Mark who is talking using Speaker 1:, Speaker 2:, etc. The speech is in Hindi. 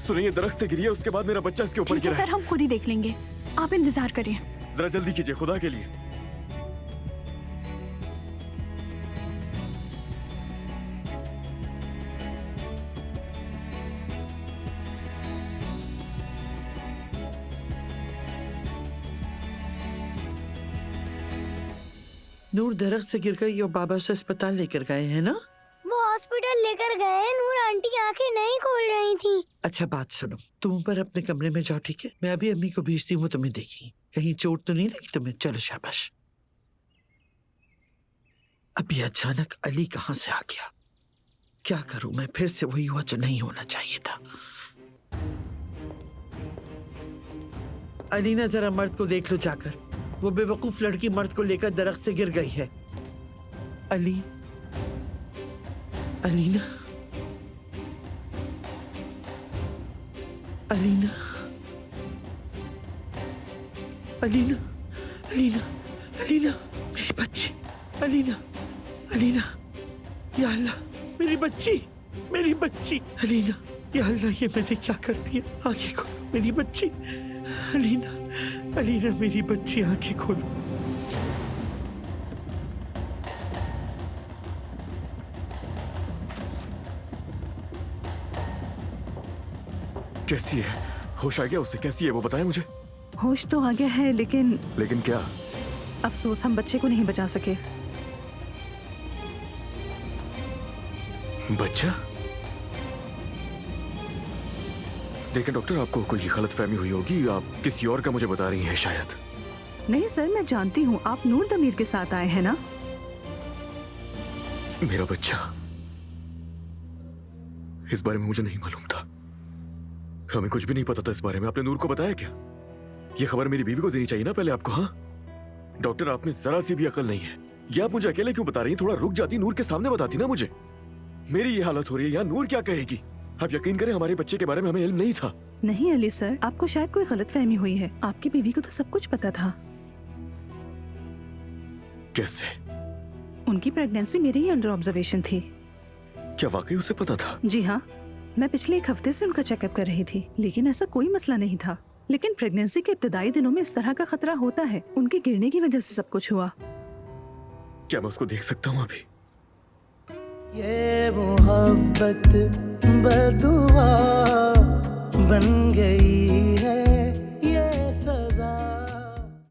Speaker 1: सुनिए, ये दरख्त से गिरी है, उसके बाद मेरा बच्चा इसके ऊपर
Speaker 2: ठीक है
Speaker 1: गिरा है।
Speaker 2: सर, हम खुद ही देख लेंगे, आप इंतजार करिए।
Speaker 1: जरा जल्दी कीजिए, खुदा के लिए।
Speaker 3: नूर दरख्त से गिर गई और बाबा से अस्पताल लेकर गए हैं ना?
Speaker 4: वो हॉस्पिटल लेकर गए हैं। नूर आंटी आंखें नहीं खोल रही थी।
Speaker 3: अच्छा बात सुनो, तुम ऊपर अपने कमरे में जाओ, ठीक है? मैं अभी अम्मी को भेजती हूँ, तुम्हें देखी कहीं चोट तो नहीं लगी तुम्हें। चलो शाबाश। अभी अचानक अली कहाँ से आ गया? क्या करूं मैं? फिर से वही हुआ जो नहीं होना चाहिए था। अलीना जरा मर्द को देख लो जाकर, वो बेवकूफ लड़की मर्द को लेकर दरख्त से गिर गई है। अली, अलीना, अलीना, अलीना, अलीना, अलीना, मेरी बच्ची, अलीना, अलीना, या अल्लाह, मेरी बच्ची, मेरी बच्ची, अलीना, या अल्लाह, ये मैंने क्या कर दिया? आंखें खोलो मेरी बच्ची, अलीना, अलीना, मेरी बच्ची, आंखें खोलो।
Speaker 1: कैसी है? होश आ गया उसे? कैसी है वो, बताएं मुझे।
Speaker 5: होश तो आ गया है, लेकिन
Speaker 1: लेकिन क्या?
Speaker 5: अफसोस हम बच्चे को नहीं बचा सके।
Speaker 1: बच्चा? देखें डॉक्टर, आपको कोई गलतफहमी हुई होगी, आप किसी और का मुझे बता रही हैं शायद।
Speaker 5: नहीं सर, मैं जानती हूँ आप नूर दमीर के साथ आए हैं ना।
Speaker 1: मेरा बच्चा, इस बारे में मुझे नहीं मालूम था। हमें कुछ भी नहीं पता था इस बारे में। आपने नूर को बताया क्या? ये खबर मेरी बीवी को देनी चाहिए ना पहले आपको। हाँ डॉक्टर, आप में जरा सी भी अकल नहीं है। ये आप मुझे अकेले क्यों बता रही हैं? थोड़ा रुक जाती, नूर के सामने बताती ना मुझे। मेरी ये हालत हो रही है यहाँ, नूर क्या कहेगी? आप यकीन करें, हमारे बच्चे के बारे में हमें इल्म नहीं था।
Speaker 5: नहीं अली सर, आपको शायद कोई गलतफहमी हुई है। आपकी बीवी को तो सब कुछ पता था।
Speaker 1: कैसे?
Speaker 5: उनकी प्रेगनेंसी मेरे ही अंडर ऑब्जर्वेशन थी।
Speaker 1: क्या वाकई उसे पता था?
Speaker 5: जी हाँ, मैं पिछले 1 हफ्ते से उनका चेकअप कर रही थी, लेकिन ऐसा कोई मसला नहीं था। लेकिन प्रेगनेंसी के इब्तदाई दिनों में इस तरह का खतरा होता है। उनके गिरने की वजह से सब कुछ हुआ।
Speaker 1: क्या मैं उसको देख सकता हूँ अभी?
Speaker 6: ये मोहब्बत बदुआ बन गई है।